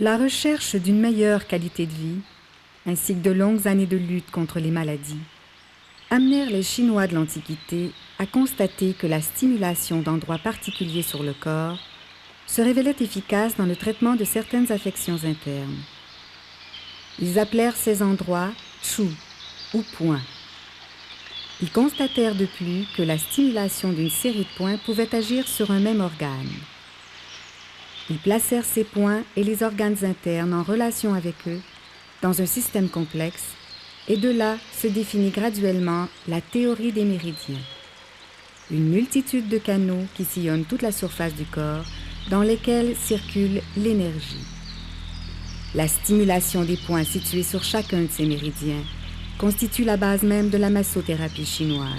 La recherche d'une meilleure qualité de vie, ainsi que de longues années de lutte contre les maladies, amenèrent les Chinois de l'Antiquité à constater que la stimulation d'endroits particuliers sur le corps se révélait efficace dans le traitement de certaines affections internes. Ils appelèrent ces endroits Chu ou points. Ils constatèrent de plus que la stimulation d'une série de points pouvait agir sur un même organe. Ils placèrent ces points et les organes internes en relation avec eux dans un système complexe, et de là se définit graduellement la théorie des méridiens. Une multitude de canaux qui sillonnent toute la surface du corps, dans lesquels circule l'énergie. La stimulation des points situés sur chacun de ces méridiens constitue la base même de la massothérapie chinoise.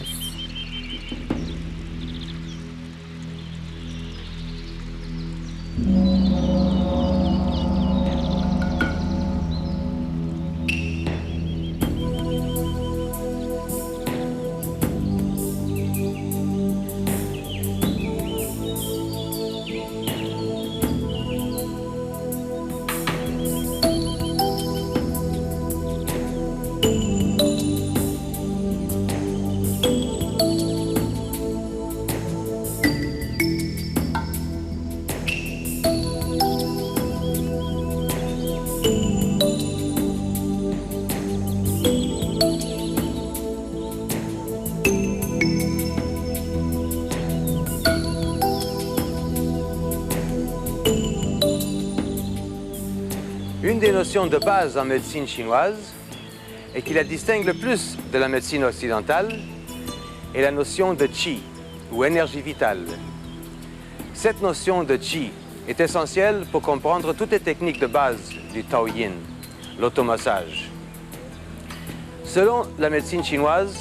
Une des notions de base en médecine chinoise, et qui la distingue le plus de la médecine occidentale, est la notion de qi, ou énergie vitale. Cette notion de qi est essentielle pour comprendre toutes les techniques de base du Taoyin, l'automassage. Selon la médecine chinoise,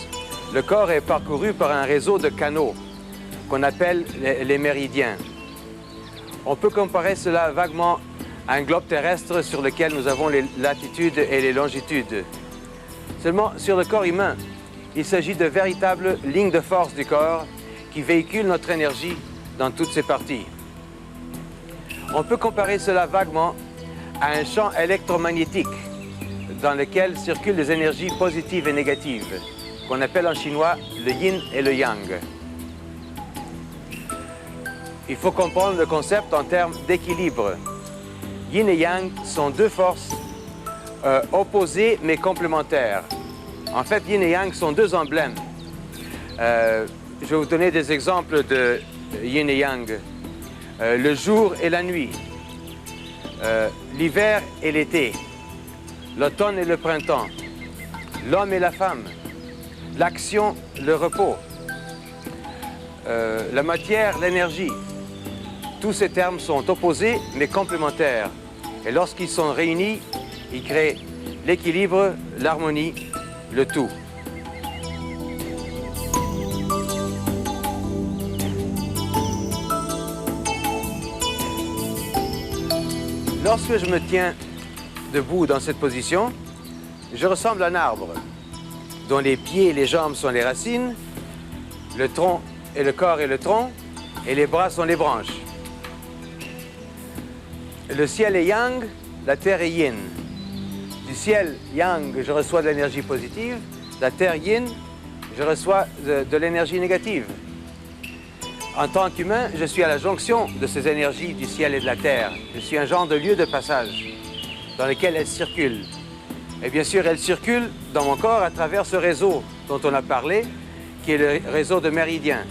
le corps est parcouru par un réseau de canaux qu'on appelle les méridiens. On peut comparer cela vaguement à un globe terrestre sur lequel nous avons les latitudes et les longitudes. Seulement, sur le corps humain, il s'agit de véritables lignes de force du corps qui véhiculent notre énergie dans toutes ses parties. On peut comparer cela vaguement à un champ électromagnétique dans lequel circulent des énergies positives et négatives, qu'on appelle en chinois le yin et le yang. Il faut comprendre le concept en termes d'équilibre. Yin et Yang sont deux forces opposées mais complémentaires. En fait, Yin et Yang sont deux emblèmes. Je vais vous donner des exemples de Yin et Yang. Le jour et la nuit, l'hiver et l'été, l'automne et le printemps, l'homme et la femme, l'action, le repos, la matière, l'énergie. Tous ces termes sont opposés mais complémentaires. Et lorsqu'ils sont réunis, ils créent l'équilibre, l'harmonie, le tout. Lorsque je me tiens debout dans cette position, je ressemble à un arbre dont les pieds et les jambes sont les racines, le tronc et le corps est le tronc, et les bras sont les branches. Le ciel est yang, la terre est yin. Du ciel yang, je reçois de l'énergie positive. La terre yin, je reçois de l'énergie négative. En tant qu'humain, je suis à la jonction de ces énergies du ciel et de la terre. Je suis un genre de lieu de passage dans lequel elles circulent. Et bien sûr, elles circulent dans mon corps à travers ce réseau dont on a parlé, qui est le réseau de méridiens.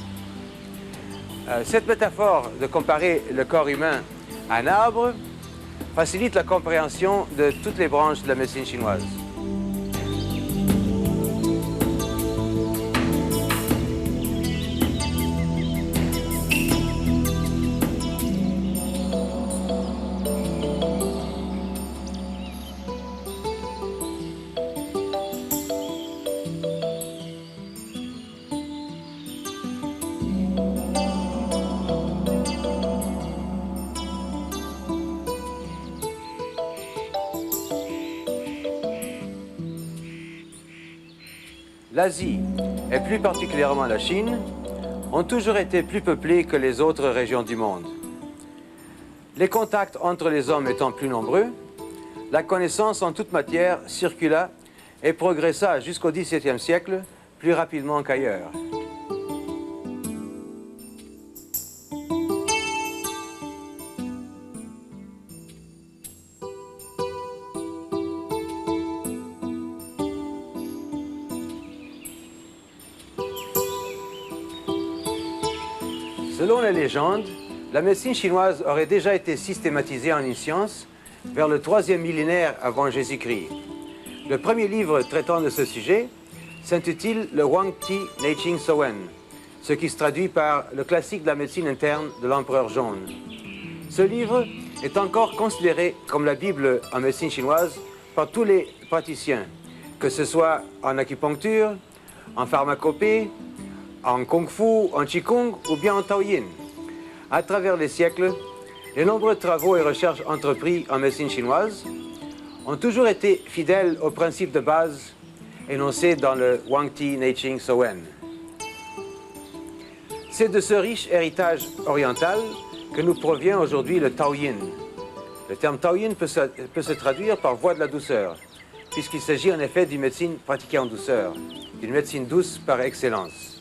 Cette métaphore de comparer le corps humain à un arbre facilite la compréhension de toutes les branches de la médecine chinoise. L'Asie, et plus particulièrement la Chine, ont toujours été plus peuplées que les autres régions du monde. Les contacts entre les hommes étant plus nombreux, la connaissance en toute matière circula et progressa jusqu'au XVIIe siècle plus rapidement qu'ailleurs. Selon les légendes, la médecine chinoise aurait déjà été systématisée en une science vers le 3e millénaire avant Jésus-Christ. Le premier livre traitant de ce sujet s'intitule le Huang Ti Neiqing Sowen, ce qui se traduit par le classique de la médecine interne de l'empereur jaune. Ce livre est encore considéré comme la Bible en médecine chinoise par tous les praticiens, que ce soit en acupuncture, en pharmacopée, en kung-fu, en qigong ou bien en taoyin. À travers les siècles, les nombreux travaux et recherches entrepris en médecine chinoise ont toujours été fidèles aux principes de base énoncés dans le Huang Ti Neiqing Sowen. C'est de ce riche héritage oriental que nous provient aujourd'hui le taoyin. Le terme taoyin peut se traduire par voie de la douceur, puisqu'il s'agit en effet d'une médecine pratiquée en douceur, d'une médecine douce par excellence.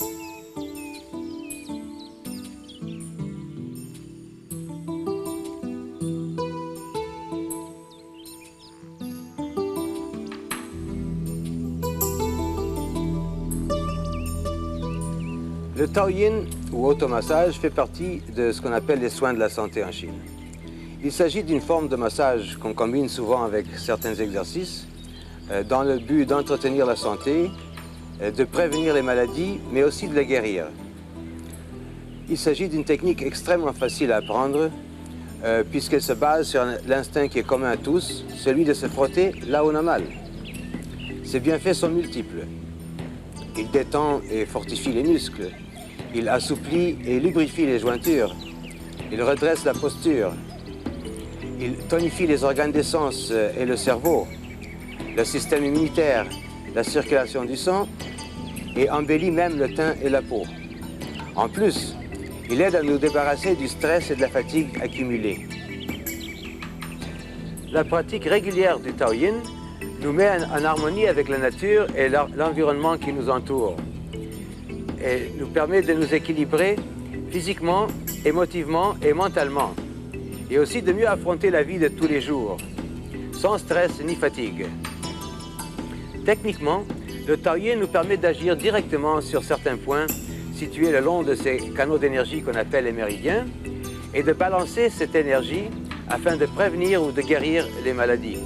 Le taoyin, ou automassage, fait partie de ce qu'on appelle les soins de la santé en Chine. Il s'agit d'une forme de massage qu'on combine souvent avec certains exercices dans le but d'entretenir la santé, de prévenir les maladies, mais aussi de les guérir. Il s'agit d'une technique extrêmement facile à apprendre puisqu'elle se base sur l'instinct qui est commun à tous, celui de se frotter là où on a mal. Ses bienfaits sont multiples. Il détend et fortifie les muscles. Il assouplit et lubrifie les jointures. Il redresse la posture. Il tonifie les organes des sens et le cerveau, le système immunitaire, la circulation du sang et embellit même le teint et la peau. En plus, il aide à nous débarrasser du stress et de la fatigue accumulée. La pratique régulière du taoyin nous met en harmonie avec la nature et l'environnement qui nous entoure et nous permet de nous équilibrer physiquement, émotivement et mentalement et aussi de mieux affronter la vie de tous les jours, sans stress ni fatigue. Techniquement, le taoyin nous permet d'agir directement sur certains points situés le long de ces canaux d'énergie qu'on appelle les méridiens et de balancer cette énergie afin de prévenir ou de guérir les maladies.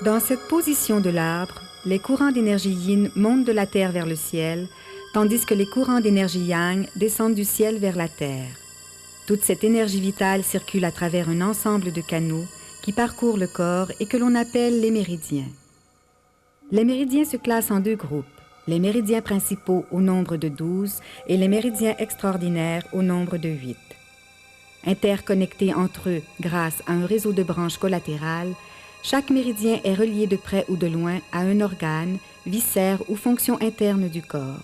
Dans cette position de l'arbre, les courants d'énergie yin montent de la terre vers le ciel, tandis que les courants d'énergie yang descendent du ciel vers la terre. Toute cette énergie vitale circule à travers un ensemble de canaux qui parcourent le corps et que l'on appelle les méridiens. Les méridiens se classent en deux groupes, les méridiens principaux au nombre de 12 et les méridiens extraordinaires au nombre de 8. Interconnectés entre eux grâce à un réseau de branches collatérales, chaque méridien est relié de près ou de loin à un organe, viscère ou fonction interne du corps.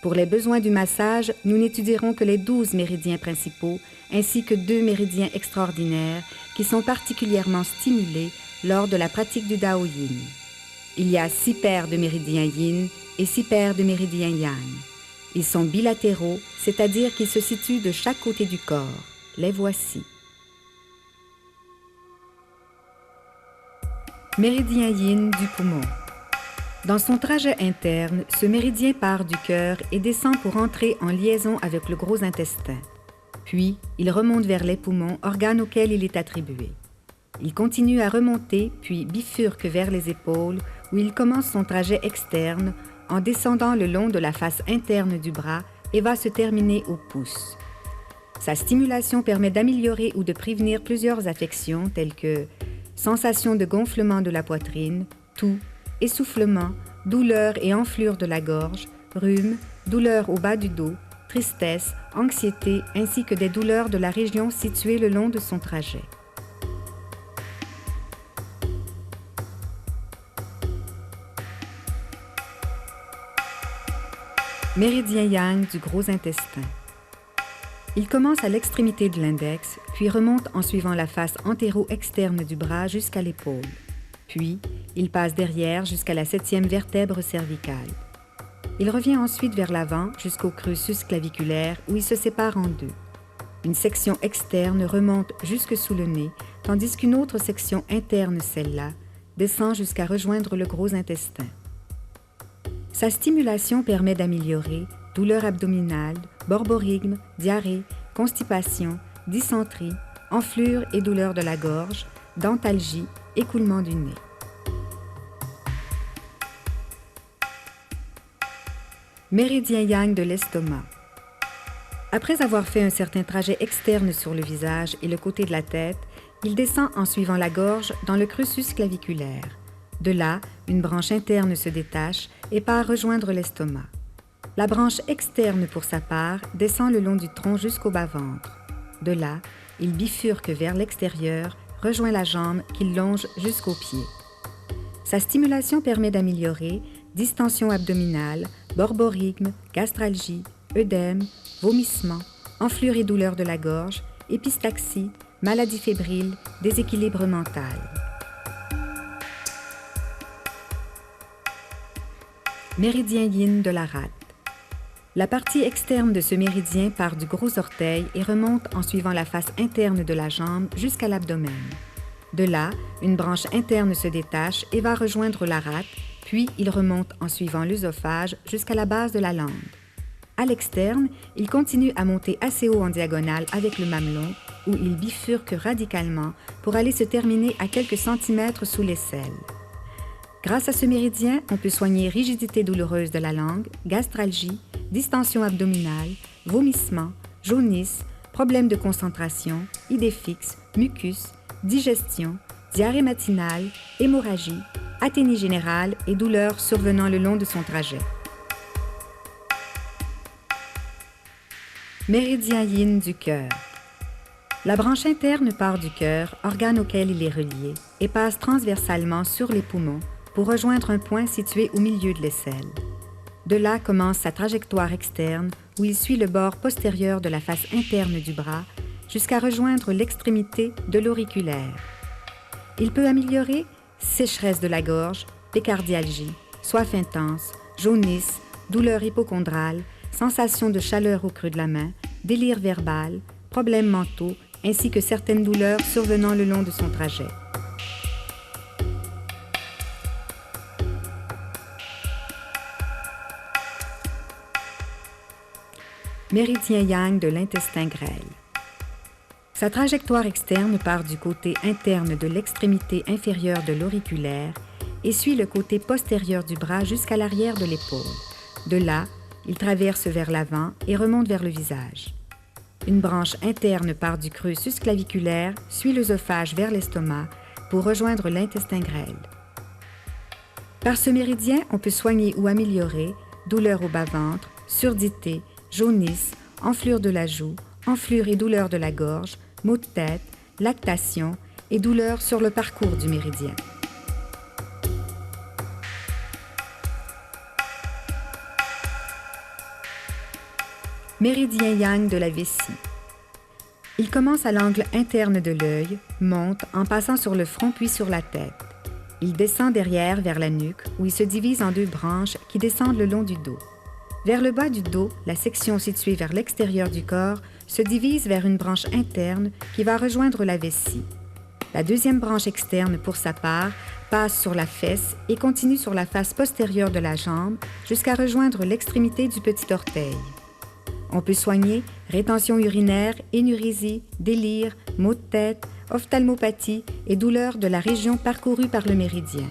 Pour les besoins du massage, nous n'étudierons que les 12 méridiens principaux ainsi que 2 méridiens extraordinaires qui sont particulièrement stimulés lors de la pratique du Dao Yin. Il y a 6 paires de méridiens yin et 6 paires de méridiens yang. Ils sont bilatéraux, c'est-à-dire qu'ils se situent de chaque côté du corps. Les voici. Méridien yin du poumon. Dans son trajet interne, ce méridien part du cœur et descend pour entrer en liaison avec le gros intestin. Puis, il remonte vers les poumons, organe auquel il est attribué. Il continue à remonter, puis bifurque vers les épaules, où il commence son trajet externe en descendant le long de la face interne du bras et va se terminer au pouce. Sa stimulation permet d'améliorer ou de prévenir plusieurs affections telles que sensation de gonflement de la poitrine, toux, essoufflement, douleur et enflure de la gorge, rhume, douleur au bas du dos, tristesse, anxiété ainsi que des douleurs de la région située le long de son trajet. Méridien yang du gros intestin. Il commence à l'extrémité de l'index, puis remonte en suivant la face antéro-externe du bras jusqu'à l'épaule. Puis, il passe derrière jusqu'à la 7e vertèbre cervicale. Il revient ensuite vers l'avant jusqu'au creux sus-claviculaire où il se sépare en deux. Une section externe remonte jusque sous le nez, tandis qu'une autre section interne, celle-là, descend jusqu'à rejoindre le gros intestin. Sa stimulation permet d'améliorer douleur abdominale, borborygme, diarrhée, constipation, dysenterie, enflure et douleur de la gorge, dentalgie, écoulement du nez. Méridien yang de l'estomac. Après avoir fait un certain trajet externe sur le visage et le côté de la tête, il descend en suivant la gorge dans le creux sus-claviculaire. De là, une branche interne se détache et part rejoindre l'estomac. La branche externe, pour sa part, descend le long du tronc jusqu'au bas-ventre. De là, il bifurque vers l'extérieur, rejoint la jambe qu'il longe jusqu'au pied. Sa stimulation permet d'améliorer distension abdominale, borborygme, gastralgie, œdème, vomissement, enflure et douleur de la gorge, épistaxie, maladie fébrile, déséquilibre mental. Méridien yin de la rate. La partie externe de ce méridien part du gros orteil et remonte en suivant la face interne de la jambe jusqu'à l'abdomen. De là, une branche interne se détache et va rejoindre la rate, puis il remonte en suivant l'œsophage jusqu'à la base de la langue. À l'externe, il continue à monter assez haut en diagonale avec le mamelon, où il bifurque radicalement pour aller se terminer à quelques centimètres sous l'aisselle. Grâce à ce méridien, on peut soigner rigidité douloureuse de la langue, gastralgie, distension abdominale, vomissement, jaunisse, problèmes de concentration, idée fixe, mucus, digestion, diarrhée matinale, hémorragie, athénie générale et douleurs survenant le long de son trajet. Méridien yin du cœur. La branche interne part du cœur, organe auquel il est relié, et passe transversalement sur les poumons pour rejoindre un point situé au milieu de l'aisselle. De là commence sa trajectoire externe où il suit le bord postérieur de la face interne du bras jusqu'à rejoindre l'extrémité de l'auriculaire. Il peut améliorer sécheresse de la gorge, pécardialgie, soif intense, jaunisse, douleur hypochondrale, sensation de chaleur au creux de la main, délire verbal, problèmes mentaux, ainsi que certaines douleurs survenant le long de son trajet. Méridien yang de l'intestin grêle. Sa trajectoire externe part du côté interne de l'extrémité inférieure de l'auriculaire et suit le côté postérieur du bras jusqu'à l'arrière de l'épaule. De là, il traverse vers l'avant et remonte vers le visage. Une branche interne part du creux sus-claviculaire, suit l'œsophage vers l'estomac pour rejoindre l'intestin grêle. Par ce méridien, on peut soigner ou améliorer douleur au bas-ventre, surdité, jaunisse, enflure de la joue, enflure et douleur de la gorge, maux de tête, lactation et douleur sur le parcours du méridien. Méridien yang de la vessie. Il commence à l'angle interne de l'œil, monte en passant sur le front puis sur la tête. Il descend derrière vers la nuque où il se divise en deux branches qui descendent le long du dos. Vers le bas du dos, la section située vers l'extérieur du corps se divise vers une branche interne qui va rejoindre la vessie. La deuxième branche externe, pour sa part, passe sur la fesse et continue sur la face postérieure de la jambe jusqu'à rejoindre l'extrémité du petit orteil. On peut soigner rétention urinaire, énurésie, délire, maux de tête, ophtalmopathie et douleurs de la région parcourue par le méridien.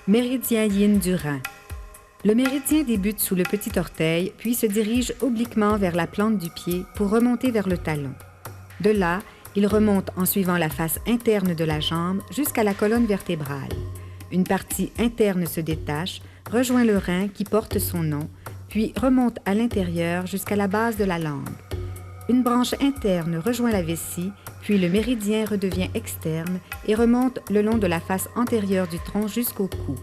Méridien yin du rein. Le méridien débute sous le petit orteil, puis se dirige obliquement vers la plante du pied pour remonter vers le talon. De là, il remonte en suivant la face interne de la jambe jusqu'à la colonne vertébrale. Une partie interne se détache, rejoint le rein qui porte son nom, puis remonte à l'intérieur jusqu'à la base de la langue. Une branche interne rejoint la vessie, puis le méridien redevient externe et remonte le long de la face antérieure du tronc jusqu'au cou.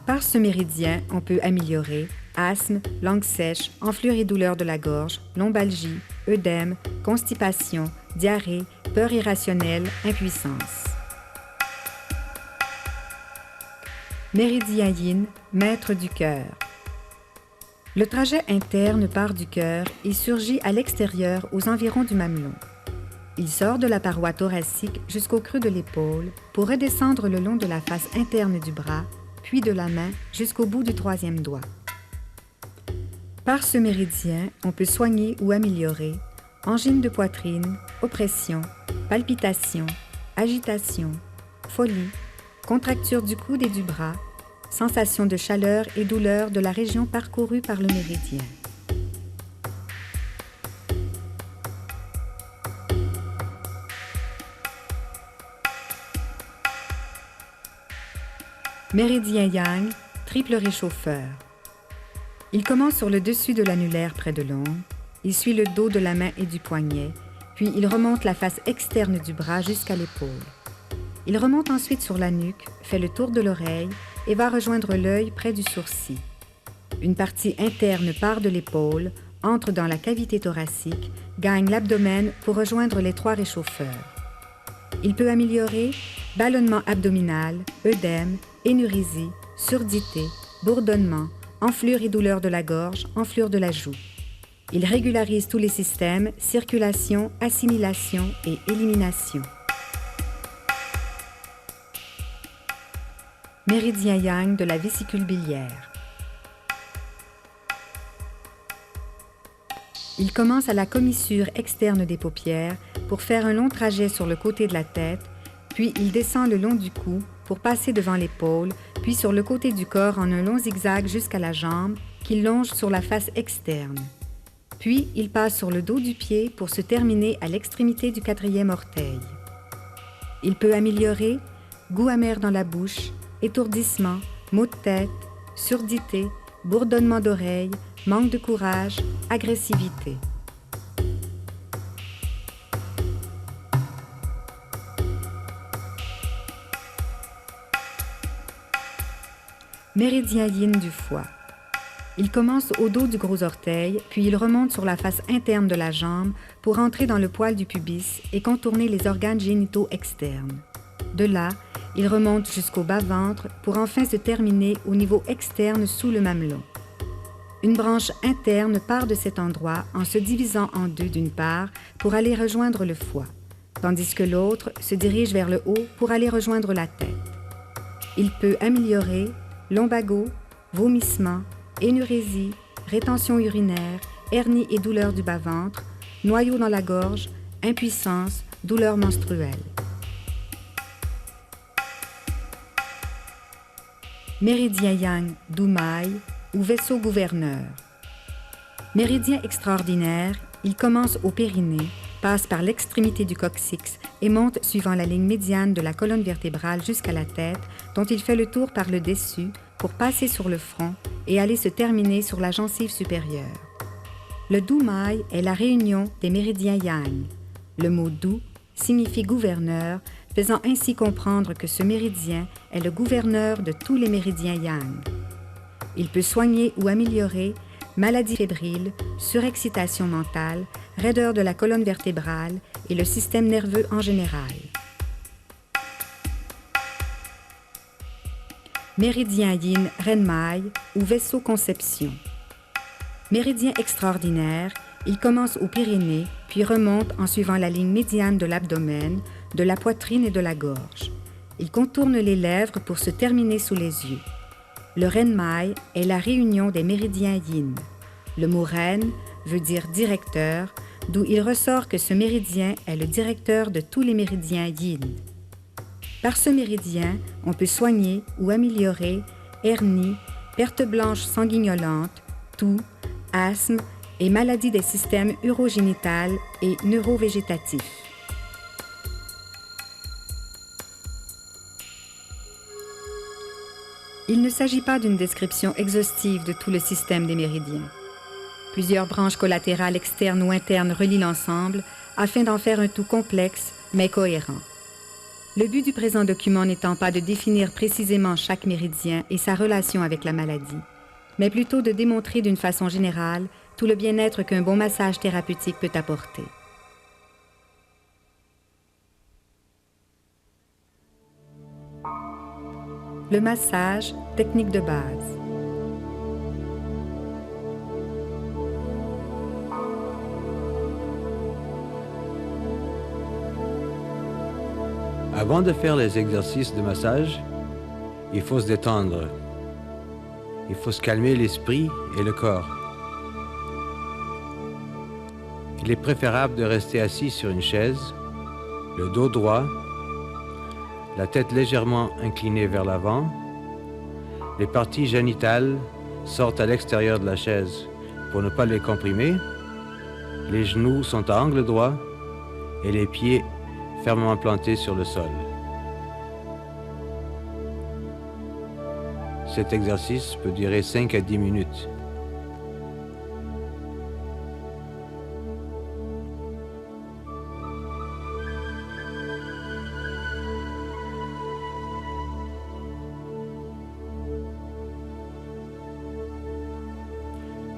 Par ce méridien, on peut améliorer asthme, langue sèche, enflure et douleur de la gorge, lombalgie, œdème, constipation, diarrhée, peur irrationnelle, impuissance. Méridien yin, maître du cœur. Le trajet interne part du cœur et surgit à l'extérieur aux environs du mamelon. Il sort de la paroi thoracique jusqu'au creux de l'épaule pour redescendre le long de la face interne du bras, puis de la main jusqu'au bout du troisième doigt. Par ce méridien, on peut soigner ou améliorer angine de poitrine, oppression, palpitations, agitation, folie, contracture du coude et du bras, sensation de chaleur et douleur de la région parcourue par le méridien. Méridien yang, triple réchauffeur. Il commence sur le dessus de l'annulaire près de l'ongle, il suit le dos de la main et du poignet, puis il remonte la face externe du bras jusqu'à l'épaule. Il remonte ensuite sur la nuque, fait le tour de l'oreille et va rejoindre l'œil près du sourcil. Une partie interne part de l'épaule, entre dans la cavité thoracique, gagne l'abdomen pour rejoindre les trois réchauffeurs. Il peut améliorer ballonnement abdominal, œdème, énurésie, surdité, bourdonnement, enflure et douleur de la gorge, enflure de la joue. Il régularise tous les systèmes, circulation, assimilation et élimination. Méridien yang de la vésicule biliaire. Il commence à la commissure externe des paupières pour faire un long trajet sur le côté de la tête, puis il descend le long du cou pour passer devant l'épaule, puis sur le côté du corps en un long zigzag jusqu'à la jambe qu'il longe sur la face externe. Puis il passe sur le dos du pied pour se terminer à l'extrémité du quatrième orteil. Il peut améliorer goût amer dans la bouche, étourdissement, maux de tête, surdité, bourdonnement d'oreille, manque de courage, agressivité. Méridien yin du foie. Il commence au dos du gros orteil, puis il remonte sur la face interne de la jambe pour entrer dans le poil du pubis et contourner les organes génitaux externes. De là, il remonte jusqu'au bas-ventre pour enfin se terminer au niveau externe sous le mamelon. Une branche interne part de cet endroit en se divisant en deux d'une part pour aller rejoindre le foie, tandis que l'autre se dirige vers le haut pour aller rejoindre la tête. Il peut améliorer lombago, vomissement, énurésie, rétention urinaire, hernie et douleur du bas-ventre, noyau dans la gorge, impuissance, douleur menstruelle. Méridien yang d'Oumaï ou vaisseau gouverneur. Méridien extraordinaire, il commence au périnée, passe par l'extrémité du coccyx et monte suivant la ligne médiane de la colonne vertébrale jusqu'à la tête, dont il fait le tour par le dessus pour passer sur le front et aller se terminer sur la gencive supérieure. Le Doumaï est la réunion des méridiens yang. Le mot Dou signifie gouverneur, faisant ainsi comprendre que ce méridien est le gouverneur de tous les méridiens yang. Il peut soigner ou améliorer maladie fébrile, surexcitation mentale, raideur de la colonne vertébrale et le système nerveux en général. Méridien yin Renmai ou vaisseau conception. Méridien extraordinaire, il commence au périnée, puis remonte en suivant la ligne médiane de l'abdomen, de la poitrine et de la gorge. Il contourne les lèvres pour se terminer sous les yeux. Le renmai est la réunion des méridiens yin. Le mot ren veut dire directeur, d'où il ressort que ce méridien est le directeur de tous les méridiens yin. Par ce méridien, on peut soigner ou améliorer hernie, perte blanche sanguignolente, toux, asthme et maladies des systèmes urogénitales et neurovégétatifs. Il ne s'agit pas d'une description exhaustive de tout le système des méridiens. Plusieurs branches collatérales externes ou internes relient l'ensemble afin d'en faire un tout complexe mais cohérent. Le but du présent document n'étant pas de définir précisément chaque méridien et sa relation avec la maladie, mais plutôt de démontrer d'une façon générale tout le bien-être qu'un bon massage thérapeutique peut apporter. Le massage, technique de base. Avant de faire les exercices de massage, il faut se détendre. Il faut se calmer l'esprit et le corps. Il est préférable de rester assis sur une chaise, le dos droit, la tête légèrement inclinée vers l'avant. Les parties génitales sortent à l'extérieur de la chaise pour ne pas les comprimer. Les genoux sont à angle droit et les pieds fermement plantés sur le sol. Cet exercice peut durer 5 à 10 minutes.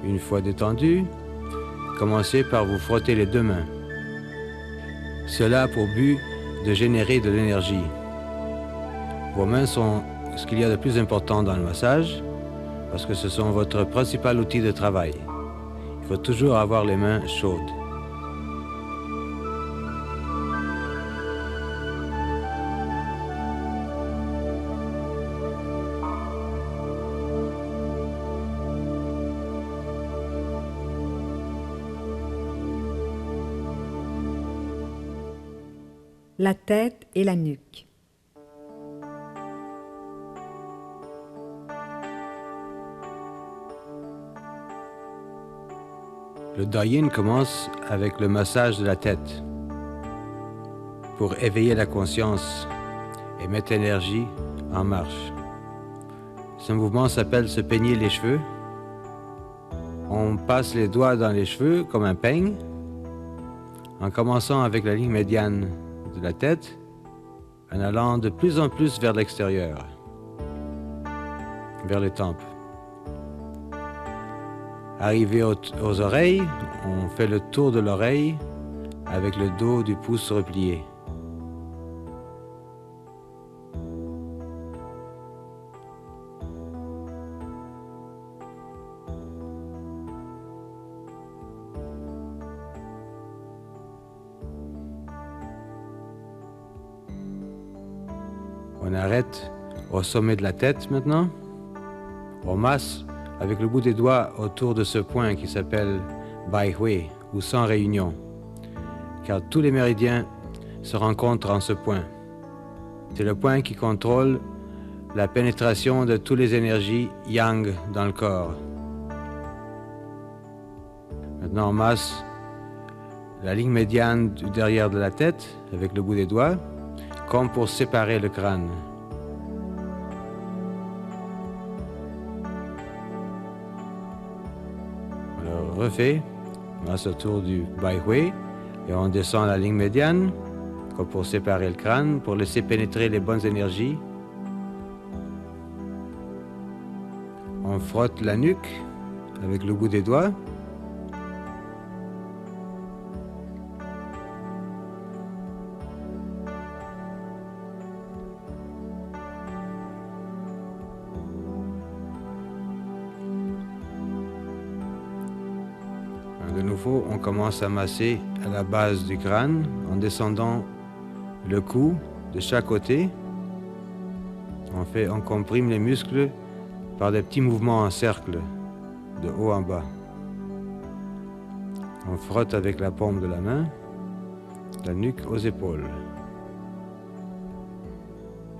Une fois détendu, commencez par vous frotter les deux mains. Cela a pour but de générer de l'énergie. Vos mains sont ce qu'il y a de plus important dans le massage parce que ce sont votre principal outil de travail. Il faut toujours avoir les mains chaudes. La tête et la nuque. Le Da-Yin commence avec le massage de la tête pour éveiller la conscience et mettre l'énergie en marche. Ce mouvement s'appelle se peigner les cheveux. On passe les doigts dans les cheveux comme un peigne en commençant avec la ligne médiane de la tête, en allant de plus en plus vers l'extérieur, vers les tempes. Arrivé aux oreilles, on fait le tour de l'oreille avec le dos du pouce replié. On arrête au sommet de la tête maintenant. On masse avec le bout des doigts autour de ce point qui s'appelle Bai Hui ou sans réunion, car tous les méridiens se rencontrent en ce point. C'est le point qui contrôle la pénétration de toutes les énergies yang dans le corps. Maintenant on masse la ligne médiane du derrière de la tête avec le bout des doigts, comme pour séparer le crâne. On le refait, on masse autour du Bai Hui et on descend la ligne médiane, comme pour séparer le crâne, pour laisser pénétrer les bonnes énergies. On frotte la nuque avec le bout des doigts. De nouveau, on commence à masser à la base du crâne en descendant le cou de chaque côté On comprime les muscles par des petits mouvements en cercle, de haut en bas. On frotte avec la paume de la main, la nuque aux épaules,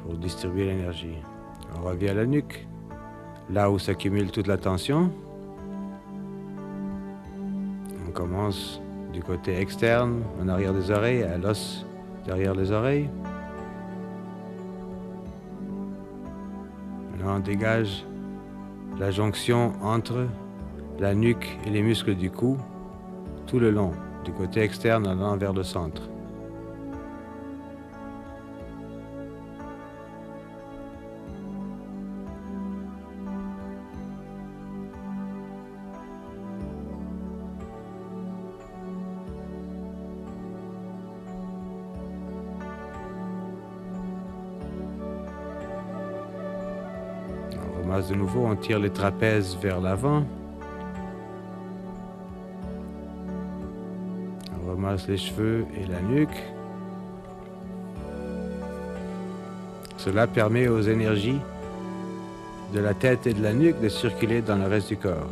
pour distribuer l'énergie. On revient à la nuque, là où s'accumule toute la tension. On commence du côté externe, en arrière des oreilles, à l'os derrière les oreilles. Maintenant, on dégage la jonction entre la nuque et les muscles du cou, tout le long, du côté externe allant vers le centre. On ramasse de nouveau, on tire les trapèzes vers l'avant. On ramasse les cheveux et la nuque. Cela permet aux énergies de la tête et de la nuque de circuler dans le reste du corps.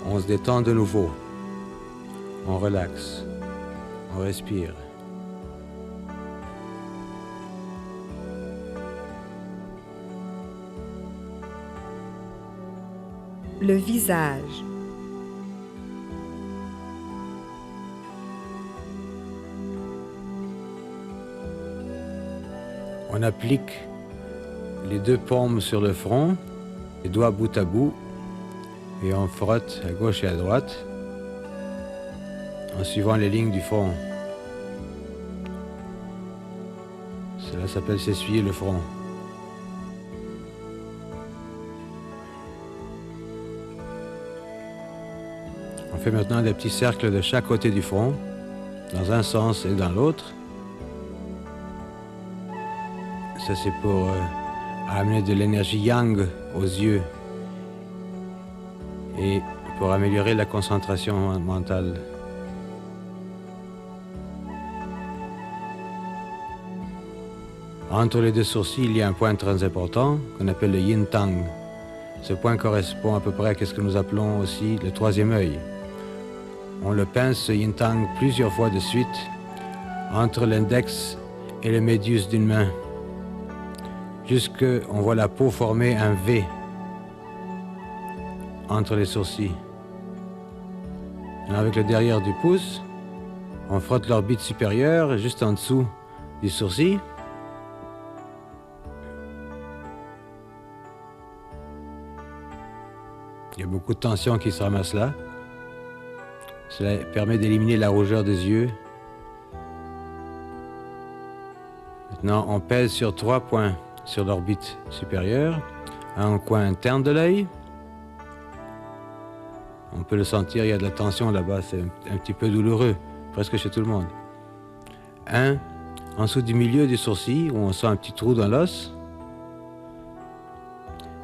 On se détend de nouveau. On relaxe. On respire. Le visage. On applique les deux paumes sur le front, les doigts bout à bout, et on frotte à gauche et à droite en suivant les lignes du front. Cela s'appelle s'essuyer le front. On fait maintenant des petits cercles de chaque côté du front, dans un sens et dans l'autre. Ça, c'est pour amener de l'énergie yang aux yeux et pour améliorer la concentration mentale. Entre les deux sourcils, il y a un point très important qu'on appelle le yin tang. Ce point correspond à peu près à ce que nous appelons aussi le troisième œil. On le pince, ce yin tang, plusieurs fois de suite entre l'index et le médius d'une main, jusqu'on voit la peau former un V entre les sourcils. Alors avec le derrière du pouce, on frotte l'orbite supérieure juste en dessous du sourcil. Il y a beaucoup de tension qui se ramasse là. Cela permet d'éliminer la rougeur des yeux. Maintenant, on pèse sur 3 points sur l'orbite supérieure, un coin interne de l'œil. On peut le sentir, il y a de la tension là-bas, c'est un petit peu douloureux, presque chez tout le monde. Un en dessous du milieu du sourcil, où on sent un petit trou dans l'os.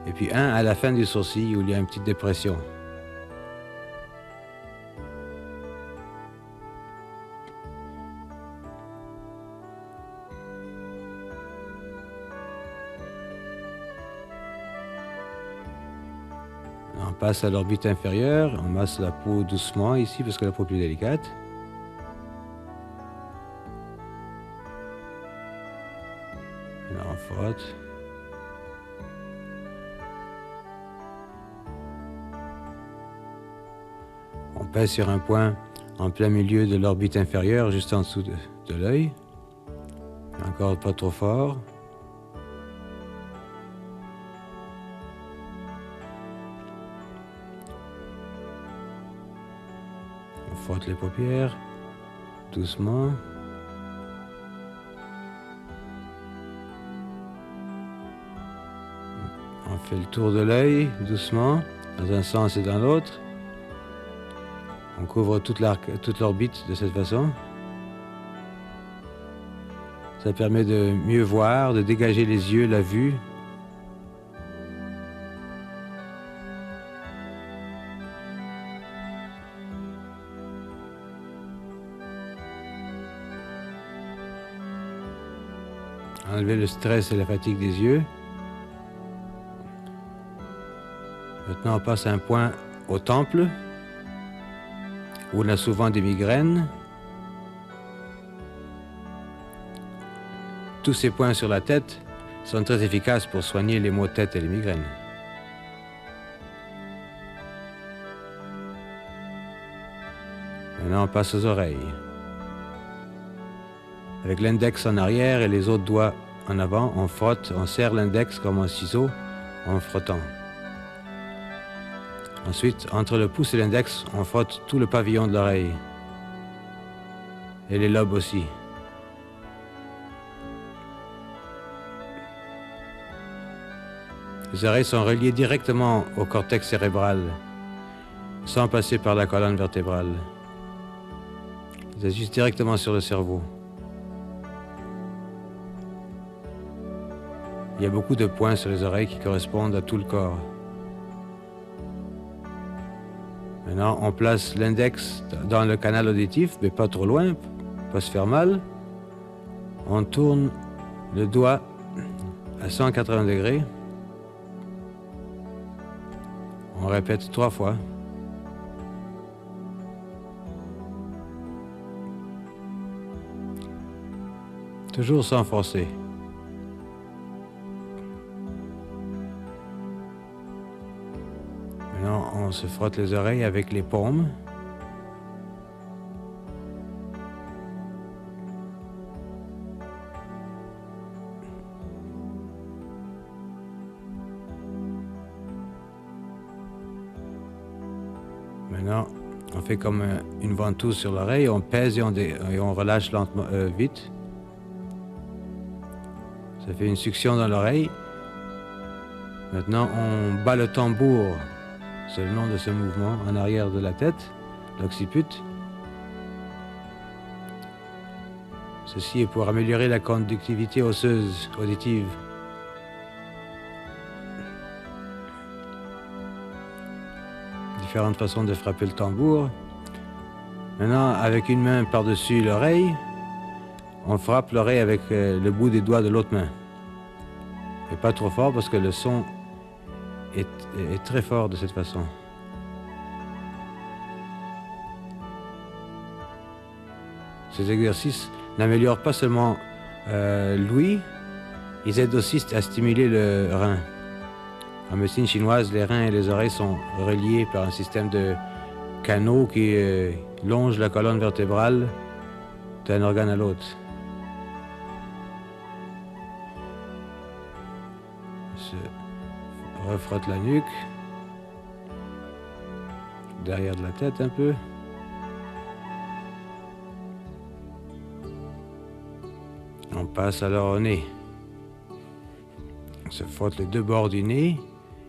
Et puis un à la fin du sourcil, où il y a une petite dépression. On passe à l'orbite inférieure, on masse la peau doucement ici, parce que la peau est plus délicate. Là, on frotte. On pèse sur un point en plein milieu de l'orbite inférieure, juste en dessous de l'œil. Encore pas trop fort. On frotte les paupières, doucement. On fait le tour de l'œil, doucement, dans un sens et dans l'autre. On couvre toute l'orbite de cette façon. Ça permet de mieux voir, de dégager les yeux, la vue. enlever le stress et la fatigue des yeux. Maintenant, on passe à un point au temple, où on a souvent des migraines. Tous ces points sur la tête sont très efficaces pour soigner les maux de tête et les migraines. Maintenant, on passe aux oreilles. Avec l'index en arrière et les autres doigts en avant, on frotte, on serre l'index comme un ciseau en frottant. Ensuite, entre le pouce et l'index, on frotte tout le pavillon de l'oreille. Et les lobes aussi. Les oreilles sont reliées directement au cortex cérébral, sans passer par la colonne vertébrale. Ils agissent directement sur le cerveau. Il y a beaucoup de points sur les oreilles qui correspondent à tout le corps. Maintenant, on place l'index dans le canal auditif, mais pas trop loin, pas se faire mal. On tourne le doigt à 180 degrés. On répète 3 fois. Toujours sans forcer. Maintenant, on se frotte les oreilles avec les paumes. Maintenant, on fait comme une ventouse sur l'oreille, on pèse et on relâche lentement, vite. Ça fait une succion dans l'oreille. Maintenant, on bat le tambour. C'est le nom de ce mouvement en arrière de la tête, l'occiput. Ceci est pour améliorer la conductivité osseuse auditive. Différentes façons de frapper le tambour. Maintenant, avec une main par-dessus l'oreille, on frappe l'oreille avec le bout des doigts de l'autre main. Et pas trop fort parce que le son est très fort de cette façon. Ces exercices n'améliorent pas seulement l'ouïe, ils aident aussi à stimuler le rein. En médecine chinoise, les reins et les oreilles sont reliés par un système de canaux qui longe la colonne vertébrale d'un organe à l'autre. On se refrotte la nuque, derrière de la tête un peu. On passe alors au nez. On se frotte les deux bords du nez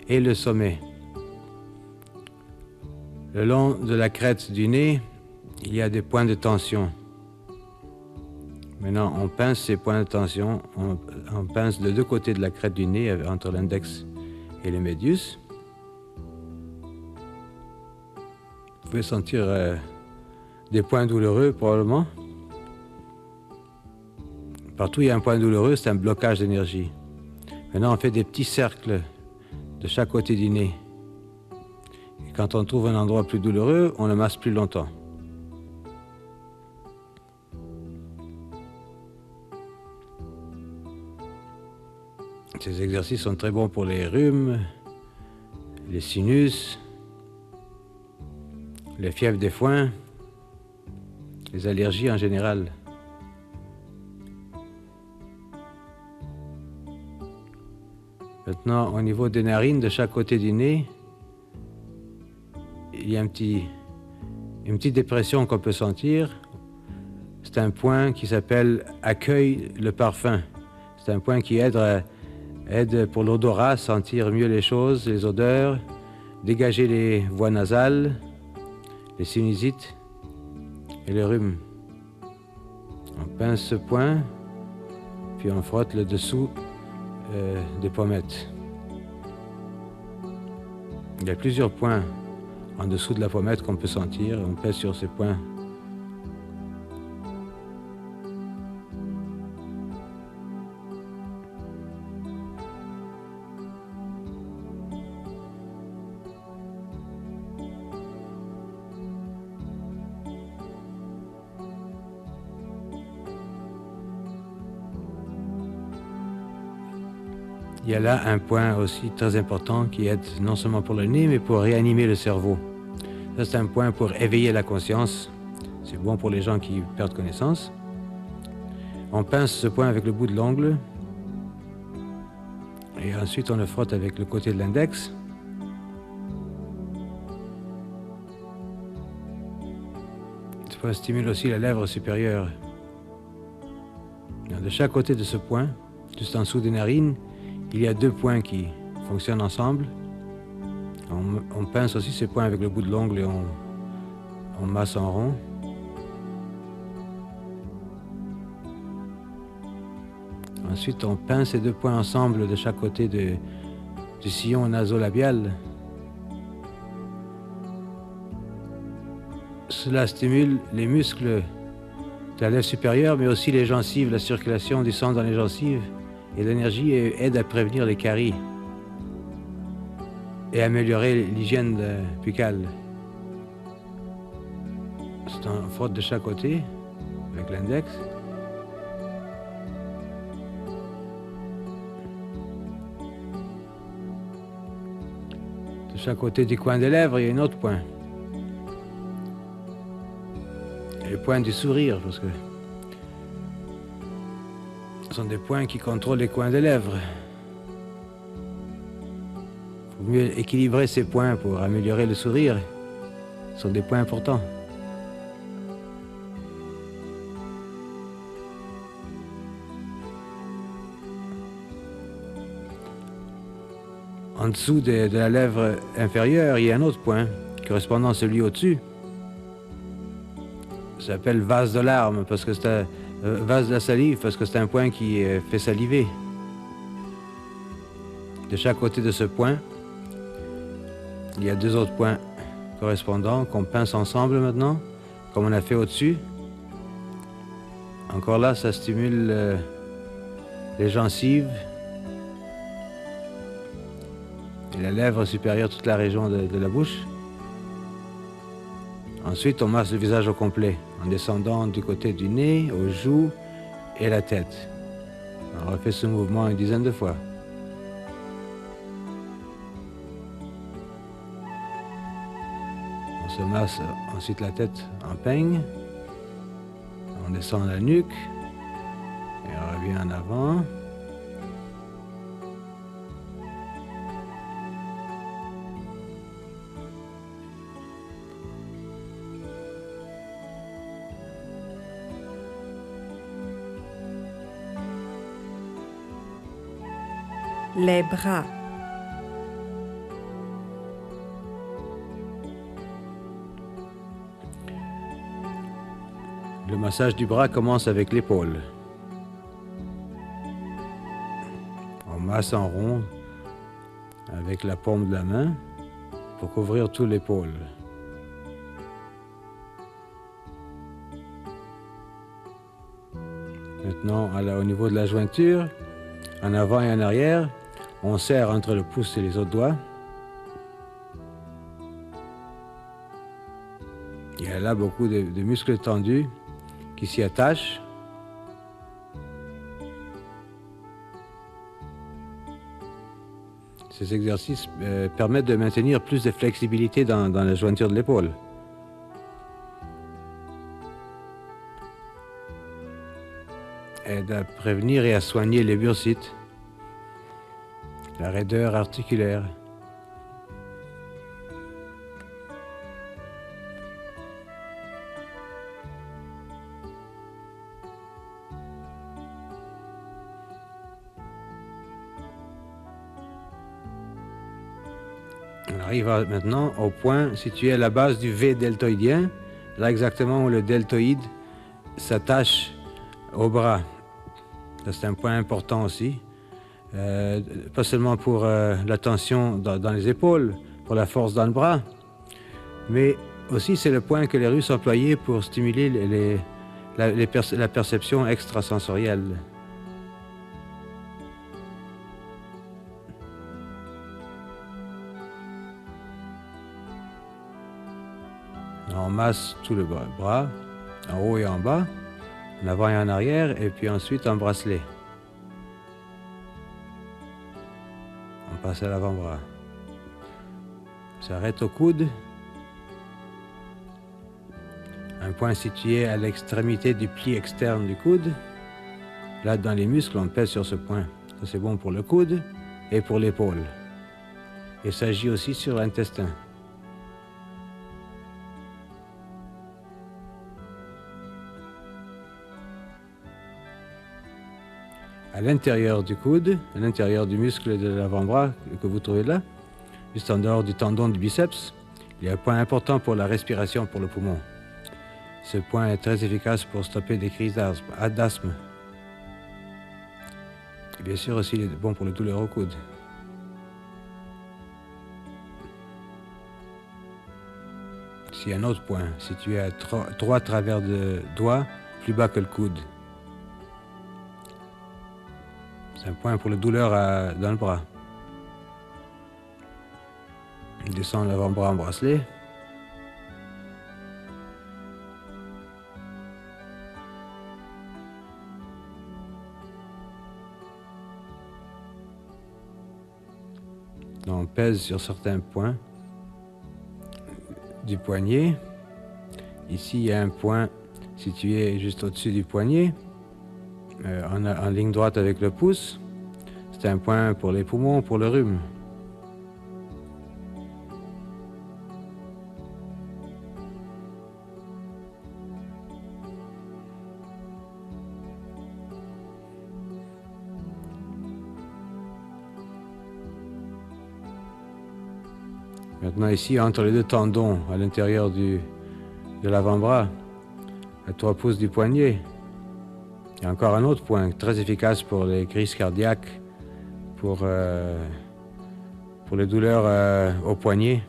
et le sommet. Le long de la crête du nez, il y a des points de tension. Maintenant, on pince ces points de tension, on pince de deux côtés de la crête du nez, entre l'index et le médius. Vous pouvez sentir des points douloureux, probablement. Partout où il y a un point douloureux, c'est un blocage d'énergie. Maintenant, on fait des petits cercles de chaque côté du nez. Et quand on trouve un endroit plus douloureux, on le masse plus longtemps. Ces exercices sont très bons pour les rhumes, les sinus, les fièvres des foins, les allergies en général. Maintenant, au niveau des narines de chaque côté du nez, il y a une petite dépression qu'on peut sentir. C'est un point qui s'appelle « Accueille le parfum ». C'est un point qui aide pour l'odorat, sentir mieux les choses, les odeurs, dégager les voies nasales, les sinusites et le rhume. On pince ce point, puis on frotte le dessous des pommettes. Il y a plusieurs points en dessous de la pommette qu'on peut sentir. On pèse sur ces points. il y a là un point aussi très important qui aide non seulement pour le nez, mais pour réanimer le cerveau. Ça, c'est un point pour éveiller la conscience. C'est bon pour les gens qui perdent connaissance. On pince ce point avec le bout de l'ongle. Et ensuite, on le frotte avec le côté de l'index. Ça stimule aussi la lèvre supérieure. De chaque côté de ce point, juste en dessous des narines, il y a deux points qui fonctionnent ensemble. On pince aussi ces points avec le bout de l'ongle et on masse en rond. Ensuite, on pince ces deux points ensemble de chaque côté du sillon nasolabial. Cela stimule les muscles de la lèvre supérieure, mais aussi les gencives, la circulation du sang dans les gencives. Et l'énergie aide à prévenir les caries et améliorer l'hygiène buccale. On frotte de chaque côté avec l'index. De chaque côté du coin des lèvres, il y a un autre point. Et le point du sourire, parce que ce sont des points qui contrôlent les coins des lèvres. Il faut mieux équilibrer ces points pour améliorer le sourire. Ce sont des points importants. En dessous de la lèvre inférieure, il y a un autre point, correspondant à celui au-dessus. Ça s'appelle vase de larmes, parce que c'est un vase de la salive, parce que c'est un point qui fait saliver. De chaque côté de ce point, il y a deux autres points correspondants qu'on pince ensemble maintenant, comme on a fait au-dessus. Encore là, ça stimule les gencives et la lèvre supérieure, toute la région de la bouche. Ensuite, on masse le visage au complet, en descendant du côté du nez, aux joues et la tête. On refait ce mouvement une dizaine de fois. On se masse ensuite la tête en peigne. On descend la nuque et on revient en avant. Les bras. Le massage du bras commence avec l'épaule. On masse en rond avec la paume de la main pour couvrir toute l'épaule. Maintenant, au niveau de la jointure, en avant et en arrière, on serre entre le pouce et les autres doigts. Il y a là beaucoup de muscles tendus qui s'y attachent. Ces exercices permettent de maintenir plus de flexibilité dans la jointure de l'épaule. Aide à prévenir et à soigner les bursites, la raideur articulaire. On arrive maintenant au point situé à la base du V deltoïdien, là exactement où le deltoïde s'attache au bras. C'est un point important aussi, pas seulement pour la tension dans les épaules, pour la force dans le bras, mais aussi c'est le point que les Russes employaient pour stimuler la perception extrasensorielle. On masse tout le bras, en haut et en bas, en avant et en arrière, et puis ensuite en bracelet. passe à l'avant-bras. On s'arrête au coude. Un point situé à l'extrémité du pli externe du coude. Là, dans les muscles, on pèse sur ce point. Ça, c'est bon pour le coude et pour l'épaule. Et ça agit aussi sur l'intestin. À l'intérieur du coude, à l'intérieur du muscle de l'avant-bras que vous trouvez là, juste en dehors du tendon du biceps, il y a un point important pour la respiration, pour le poumon. Ce point est très efficace pour stopper des crises d'asthme. Et bien sûr aussi, il est bon pour les douleurs au coude. Ici, un autre point, situé à 3 travers de doigts, plus bas que le coude. C'est un point pour les douleurs dans le bras. Il descend l'avant-bras en bracelet. On pèse sur certains points du poignet. Ici, il y a un point situé juste au-dessus du poignet, en ligne droite avec le pouce. C'est un point pour les poumons, pour le rhume. Maintenant ici, entre les deux tendons, à l'intérieur de l'avant-bras, à 3 pouces du poignet, il y a encore un autre point très efficace pour les crises cardiaques, pour les douleurs au poignet,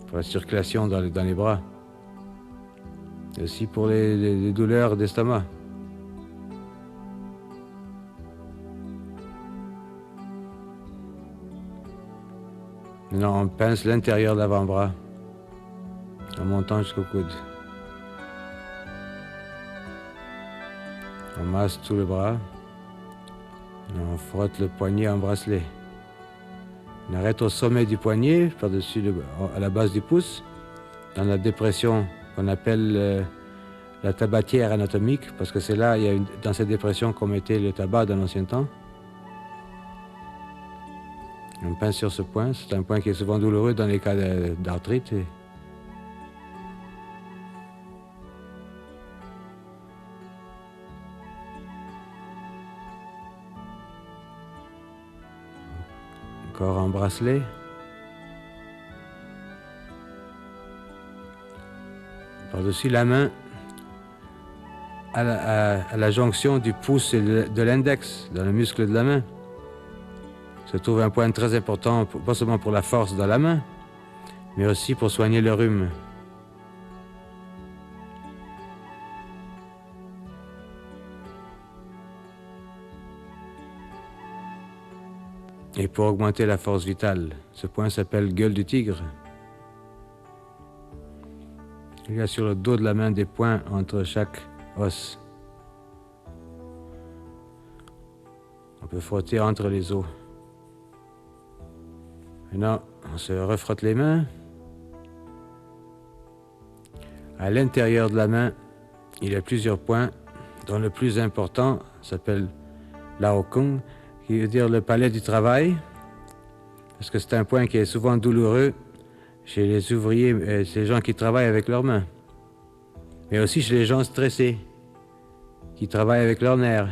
pour la circulation dans les bras, et aussi pour les douleurs d'estomac. Maintenant, on pince l'intérieur de l'avant-bras en montant jusqu'au coude. On masse tout le bras. Et on frotte le poignet en bracelet. On arrête au sommet du poignet, par-dessus, à la base du pouce, dans la dépression qu'on appelle la tabatière anatomique, parce que c'est là, dans cette dépression qu'on mettait le tabac dans l'ancien temps. On pince sur ce point, c'est un point qui est souvent douloureux dans les cas d'arthrite. Encore en bracelet. Par-dessus la main, à la jonction du pouce et de l'index, dans le muscle de la main, se trouve un point très important, pas seulement pour la force dans la main, mais aussi pour soigner le rhume. Et pour augmenter la force vitale. Ce point s'appelle gueule du tigre. Il y a sur le dos de la main des points entre chaque os. On peut frotter entre les os. Maintenant, on se refrotte les mains. À l'intérieur de la main, il y a plusieurs points, dont le plus important s'appelle Lao Kung, qui veut dire le palais du travail, parce que c'est un point qui est souvent douloureux chez les ouvriers, chez les gens qui travaillent avec leurs mains, mais aussi chez les gens stressés, qui travaillent avec leurs nerfs.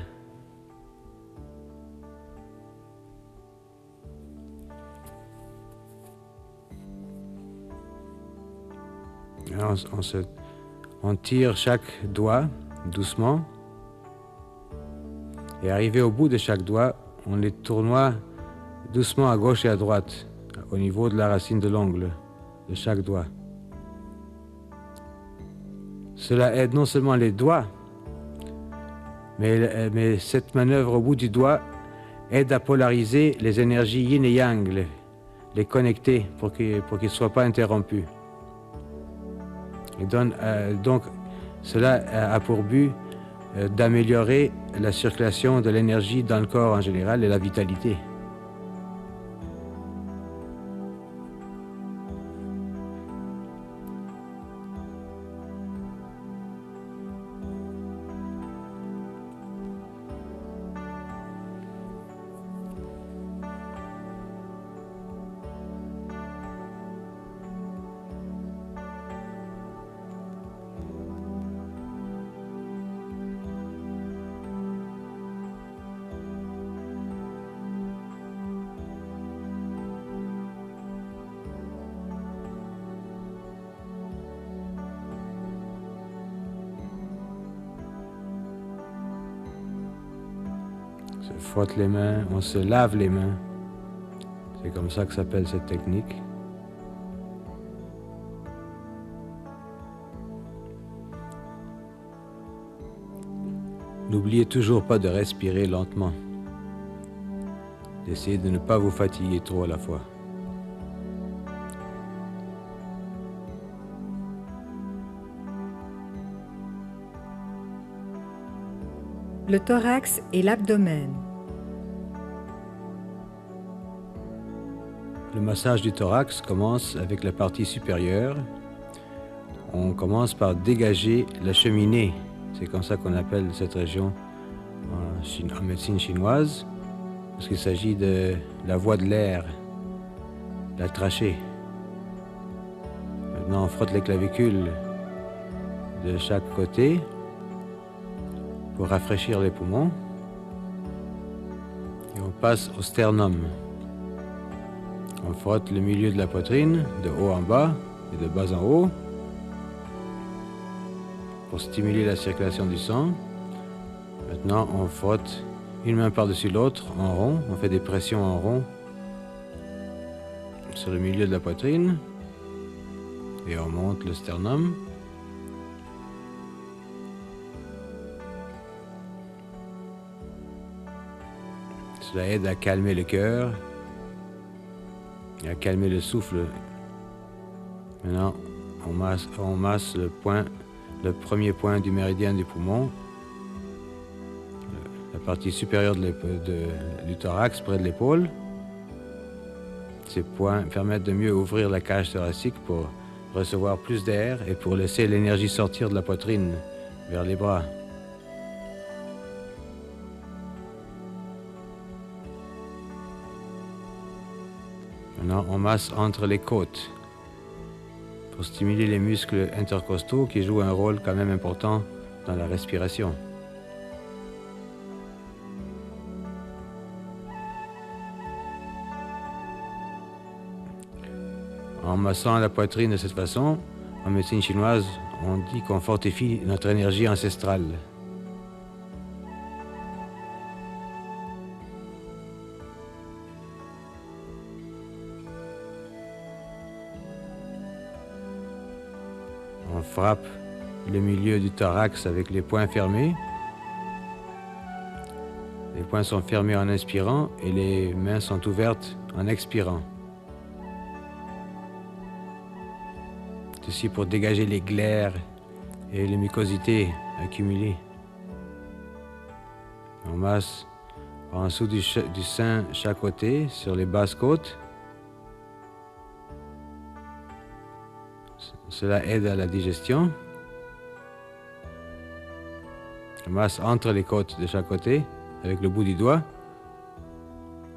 Alors on tire chaque doigt doucement, et arrivé au bout de chaque doigt, on les tournoie doucement à gauche et à droite, au niveau de la racine de l'ongle de chaque doigt. Cela aide non seulement les doigts, mais cette manœuvre au bout du doigt aide à polariser les énergies yin et yang, les connecter pour qu'ils ne soient pas interrompus. Et donc, cela a pour but d'améliorer la circulation de l'énergie dans le corps en général et la vitalité. frotte les mains, on se lave les mains. C'est comme ça que s'appelle cette technique. N'oubliez toujours pas de respirer lentement. Essayez de ne pas vous fatiguer trop à la fois. Le thorax et l'abdomen. Le massage du thorax commence avec la partie supérieure. On commence par dégager la cheminée. C'est comme ça qu'on appelle cette région en médecine chinoise, parce qu'il s'agit de la voie de l'air, la trachée. Maintenant, on frotte les clavicules de chaque côté pour rafraîchir les poumons. Et on passe au sternum. On frotte le milieu de la poitrine, de haut en bas et de bas en haut, pour stimuler la circulation du sang. Maintenant, on frotte une main par-dessus l'autre en rond. On fait des pressions en rond sur le milieu de la poitrine et on monte le sternum. Cela aide à calmer le cœur et à calmer le souffle. Maintenant, on masse le premier point du méridien du poumon, la partie supérieure du thorax près de l'épaule. Ces points permettent de mieux ouvrir la cage thoracique pour recevoir plus d'air et pour laisser l'énergie sortir de la poitrine vers les bras. Maintenant, on masse entre les côtes pour stimuler les muscles intercostaux qui jouent un rôle quand même important dans la respiration. En massant la poitrine de cette façon, en médecine chinoise, on dit qu'on fortifie notre énergie ancestrale. On frappe le milieu du thorax avec les poings fermés. Les poings sont fermés en inspirant et les mains sont ouvertes en expirant. Ceci pour dégager les glaires et les mucosités accumulées. On masse en dessous du sein chaque côté sur les basses côtes. Cela aide à la digestion. On masse entre les côtes de chaque côté avec le bout du doigt,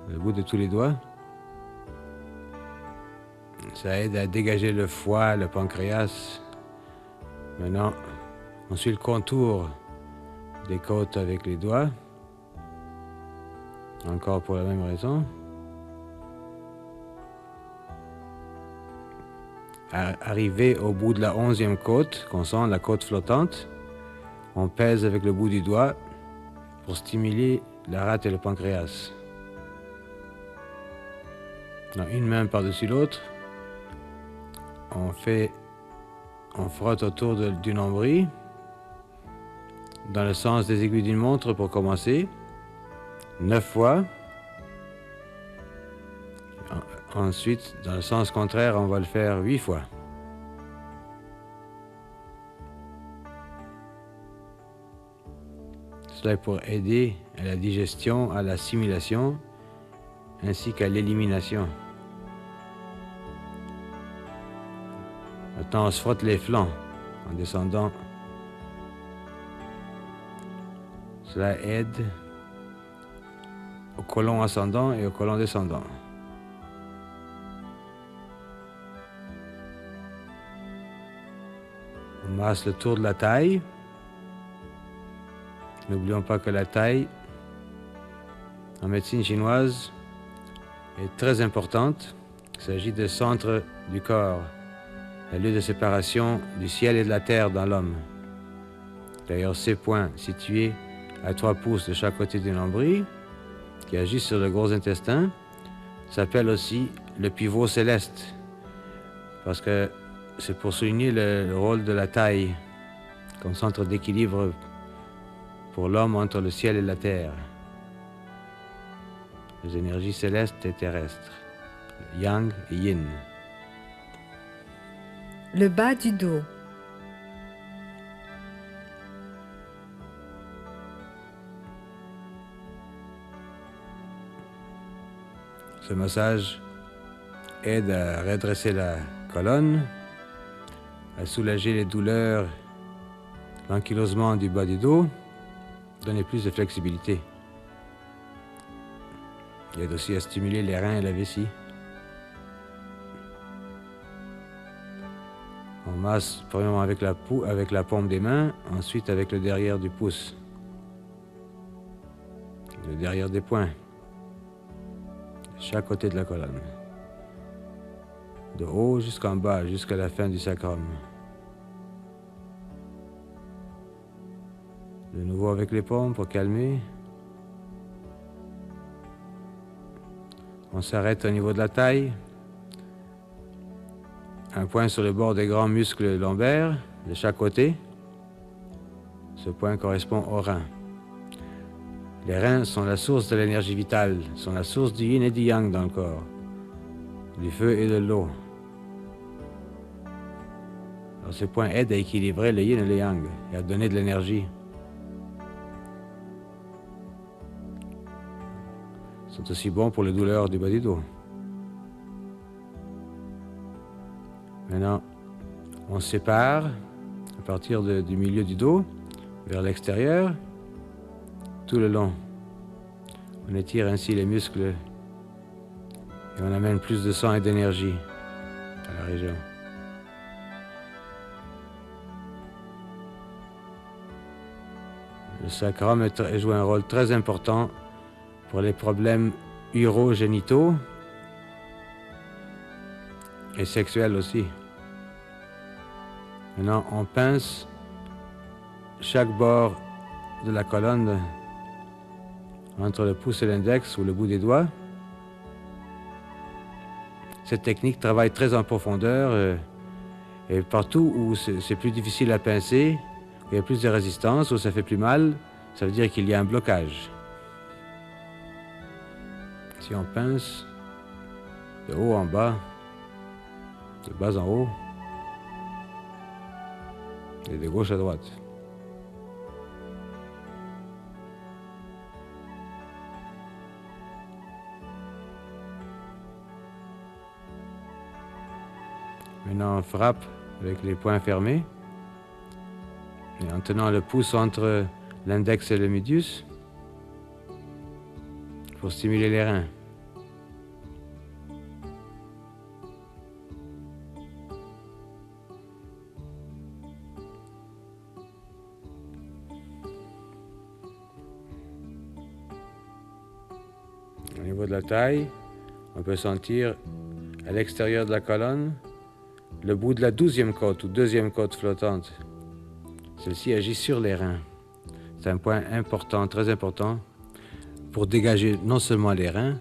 le bout de tous les doigts. Ça aide à dégager le foie, le pancréas. Maintenant, on suit le contour des côtes avec les doigts. Encore pour la même raison. Arrivé au bout de la 11e côte, qu'on sent la côte flottante, on pèse avec le bout du doigt pour stimuler la rate et le pancréas. Dans une main par-dessus l'autre, on frotte autour du nombril, dans le sens des aiguilles d'une montre pour commencer, 9 fois. Ensuite, dans le sens contraire, on va le faire 8 fois. Cela est pour aider à la digestion, à l'assimilation, ainsi qu'à l'élimination. Maintenant, on se frotte les flancs en descendant. Cela aide au côlon ascendant et au côlon descendant. On masse le tour de la taille. N'oublions pas que la taille, en médecine chinoise, est très importante. Il s'agit du centre du corps, le lieu de séparation du ciel et de la terre dans l'homme. D'ailleurs, ces points situés à 3 pouces de chaque côté du nombril qui agit sur le gros intestin, s'appelle aussi le pivot céleste, parce que c'est pour souligner le rôle de la taille comme centre d'équilibre pour l'homme entre le ciel et la terre. Les énergies célestes et terrestres, yang et yin. Le bas du dos. Ce massage aide à redresser la colonne, à soulager les douleurs, l'ankylosement du bas du dos, donner plus de flexibilité. Il aide aussi à stimuler les reins et la vessie. On masse premièrement avec la paume des mains, ensuite avec le derrière du pouce, le derrière des poings, chaque côté de la colonne, de haut jusqu'en bas, jusqu'à la fin du sacrum. De nouveau avec les paumes pour calmer. On s'arrête au niveau de la taille. Un point sur le bord des grands muscles lombaires de chaque côté. Ce point correspond aux reins. Les reins sont la source de l'énergie vitale, sont la source du yin et du yang dans le corps, du feu et de l'eau. Alors ce point aide à équilibrer le yin et le yang et à donner de l'énergie. Ils sont aussi bons pour les douleurs du bas du dos. Maintenant, on sépare à partir du milieu du dos vers l'extérieur, tout le long. On étire ainsi les muscles et on amène plus de sang et d'énergie à la région. Le sacrum joue un rôle très important pour les problèmes urogénitaux et sexuels aussi. Maintenant, on pince chaque bord de la colonne entre le pouce et l'index ou le bout des doigts. Cette technique travaille très en profondeur et partout où c'est plus difficile à pincer, où il y a plus de résistance, où ça fait plus mal, ça veut dire qu'il y a un blocage. Si on pince de haut en bas, de bas en haut, et de gauche à droite. Maintenant, on frappe avec les poings fermés et en tenant le pouce entre l'index et le médius pour stimuler les reins. Au niveau de la taille, on peut sentir à l'extérieur de la colonne le bout de la 12e côte ou 2e côte flottante. Celle-ci agit sur les reins. C'est un point important, très important, pour dégager non seulement les reins,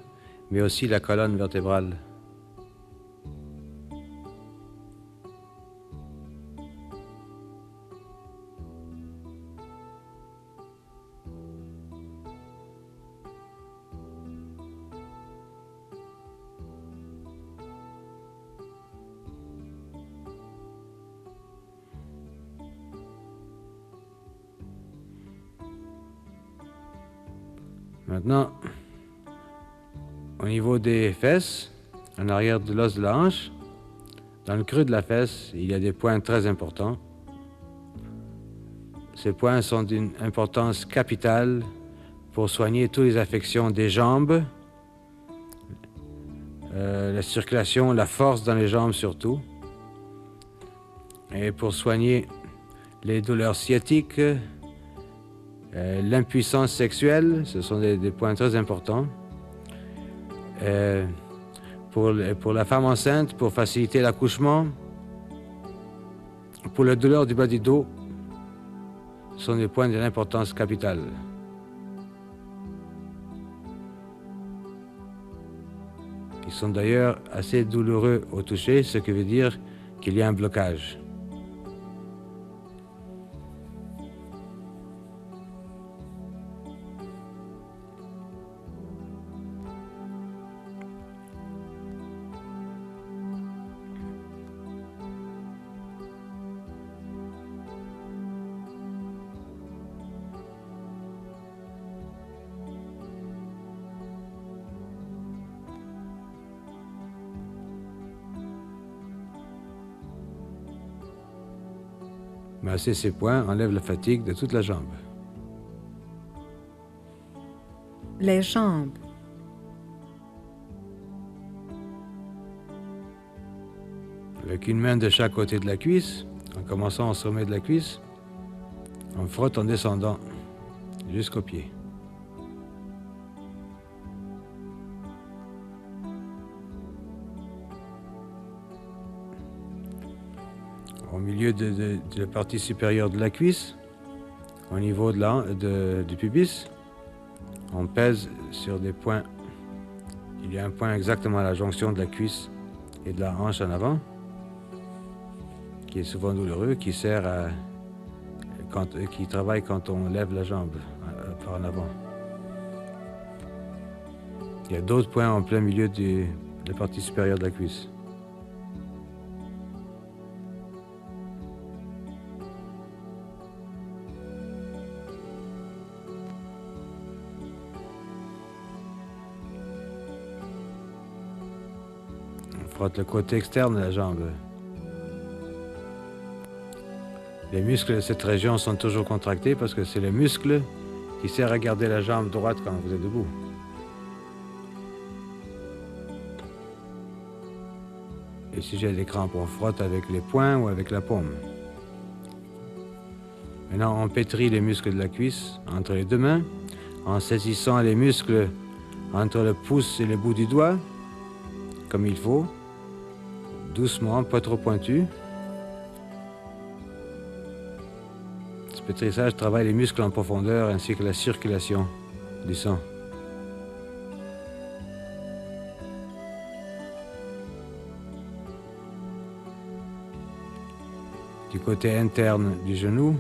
mais aussi la colonne vertébrale. Maintenant, au niveau des fesses, en arrière de l'os de la hanche, dans le creux de la fesse, il y a des points très importants. Ces points sont d'une importance capitale pour soigner toutes les affections des jambes, la circulation, la force dans les jambes surtout, et pour soigner les douleurs sciatiques, l'impuissance sexuelle, ce sont des points très importants. Pour la femme enceinte, pour faciliter l'accouchement, pour la douleur du bas du dos, ce sont des points d'une importance capitale. Ils sont d'ailleurs assez douloureux au toucher, ce qui veut dire qu'il y a un blocage. Masser ces points enlève la fatigue de toute la jambe. Les jambes. Avec une main de chaque côté de la cuisse, en commençant au sommet de la cuisse, on frotte en descendant jusqu'au pied. Au milieu de la partie supérieure de la cuisse, au niveau du pubis, on pèse sur des points. Il y a un point exactement à la jonction de la cuisse et de la hanche en avant, qui est souvent douloureux, qui travaille quand on lève la jambe par en avant. Il y a d'autres points en plein milieu de la partie supérieure de la cuisse. On frotte le côté externe de la jambe. Les muscles de cette région sont toujours contractés parce que c'est le muscle qui sert à garder la jambe droite quand vous êtes debout. Et si j'ai des crampes, on frotte avec les poings ou avec la paume. Maintenant, on pétrit les muscles de la cuisse entre les deux mains en saisissant les muscles entre le pouce et le bout du doigt, comme il faut, doucement, pas trop pointu. Ce pétrissage travaille les muscles en profondeur ainsi que la circulation du sang. Du côté interne du genou,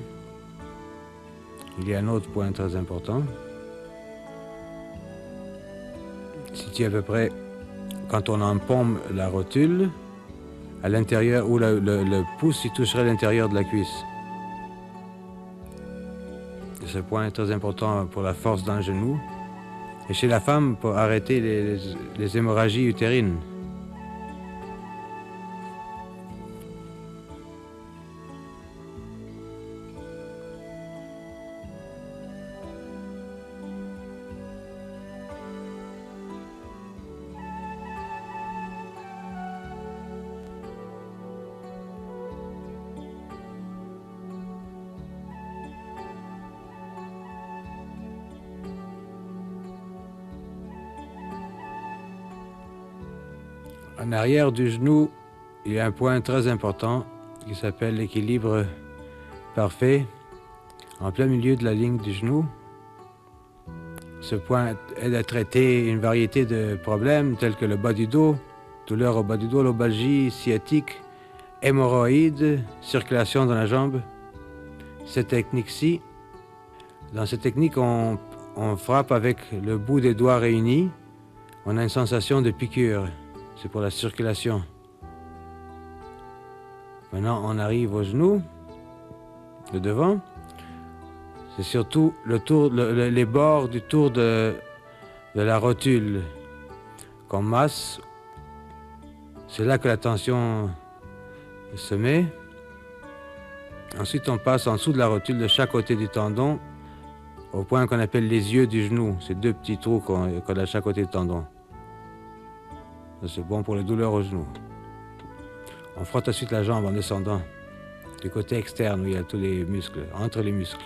il y a un autre point très important. Situé à peu près quand on empaume la rotule, à l'intérieur, où le pouce il toucherait l'intérieur de la cuisse. Et ce point est très important pour la force dans le genou. Et chez la femme, pour arrêter les hémorragies utérines. En arrière du genou, il y a un point très important qui s'appelle l'équilibre parfait, en plein milieu de la ligne du genou. Ce point aide à traiter une variété de problèmes tels que le bas du dos, douleur au bas du dos, lombalgie, sciatique, hémorroïdes, circulation dans la jambe. Cette technique-ci, dans cette technique, on frappe avec le bout des doigts réunis. On a une sensation de piqûre. C'est pour la circulation. Maintenant, on arrive au genou, de devant. C'est surtout les bords du tour de la rotule qu'on masse. C'est là que la tension se met. Ensuite, on passe en dessous de la rotule de chaque côté du tendon, au point qu'on appelle les yeux du genou. C'est deux petits trous qu'on a à chaque côté du tendon. C'est bon pour les douleurs au genou. On frotte ensuite la jambe en descendant du côté externe où il y a tous les muscles, entre les muscles.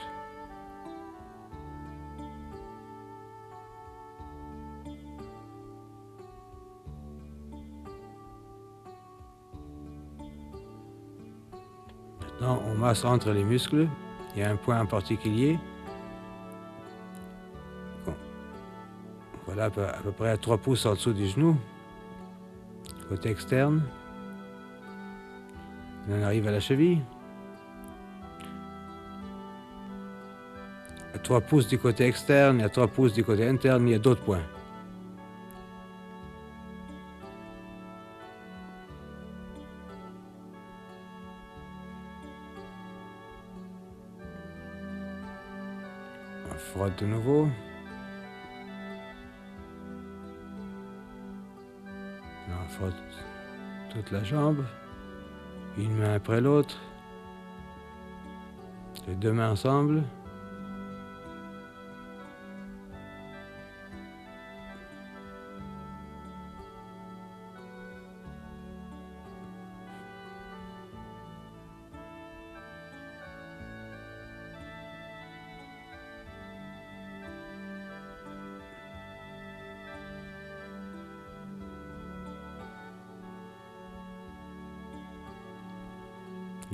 Maintenant, on masse entre les muscles. Il y a un point en particulier. Bon. Voilà, à peu près à 3 pouces en dessous du genou. côté externe. On arrive à la cheville. À 3 pouces du côté externe et à 3 pouces du côté interne, il y a d'autres points. On frotte de nouveau. On frotte toute la jambe, une main après l'autre, les deux mains ensemble.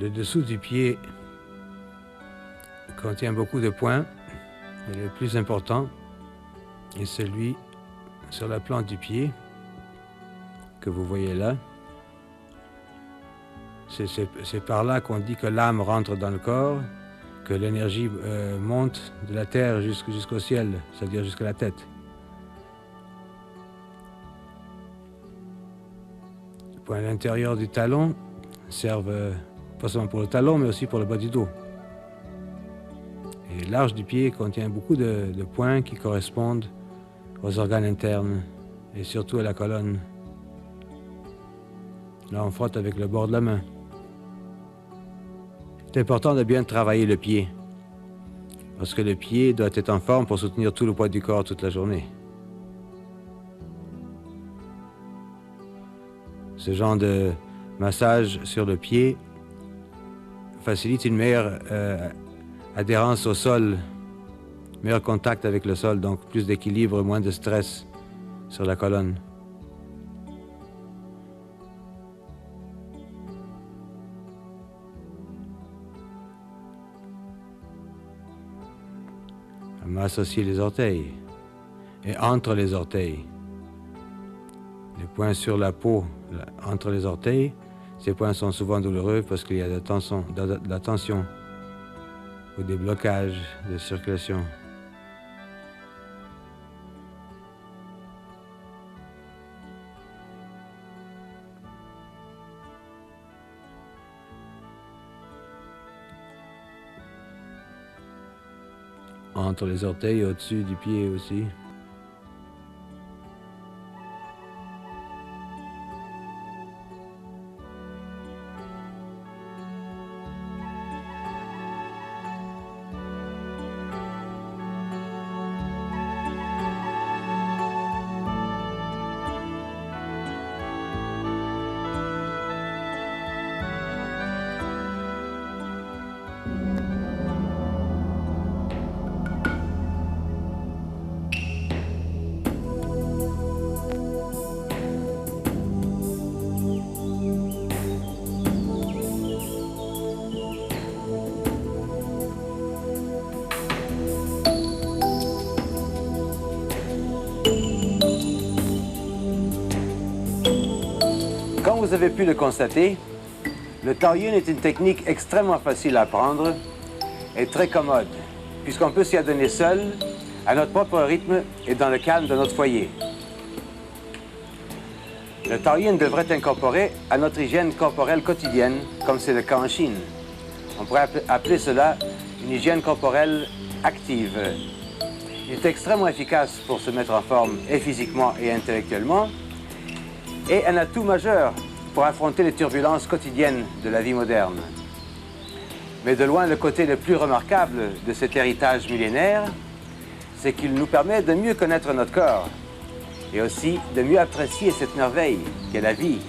Le dessous du pied contient beaucoup de points, et le plus important est celui sur la plante du pied que vous voyez là. C'est par là qu'on dit que l'âme rentre dans le corps, que l'énergie monte de la terre jusqu'au ciel, c'est-à-dire jusqu'à la tête. Les points à l'intérieur du talon servent pas seulement pour le talon, mais aussi pour le bas du dos. Et l'arche du pied contient beaucoup de points qui correspondent aux organes internes et surtout à la colonne. Là, on frotte avec le bord de la main. C'est important de bien travailler le pied, parce que le pied doit être en forme pour soutenir tout le poids du corps toute la journée. Ce genre de massage sur le pied facilite une meilleure adhérence au sol, meilleur contact avec le sol, donc plus d'équilibre, moins de stress sur la colonne. On va associer les orteils et entre les orteils. Les points sur la peau entre les orteils, ces points sont souvent douloureux parce qu'il y a de la tension ou des blocages de circulation. Entre les orteils, au-dessus du pied aussi. Comme vous avez pu le constater, le Taoyuan est une technique extrêmement facile à apprendre et très commode, puisqu'on peut s'y adonner seul, à notre propre rythme et dans le calme de notre foyer. Le Taoyuan devrait être incorporé à notre hygiène corporelle quotidienne, comme c'est le cas en Chine. On pourrait appeler cela une hygiène corporelle active. Il est extrêmement efficace pour se mettre en forme et physiquement et intellectuellement, et un atout majeur pour affronter les turbulences quotidiennes de la vie moderne. Mais de loin, le côté le plus remarquable de cet héritage millénaire, c'est qu'il nous permet de mieux connaître notre corps et aussi de mieux apprécier cette merveille qu'est la vie.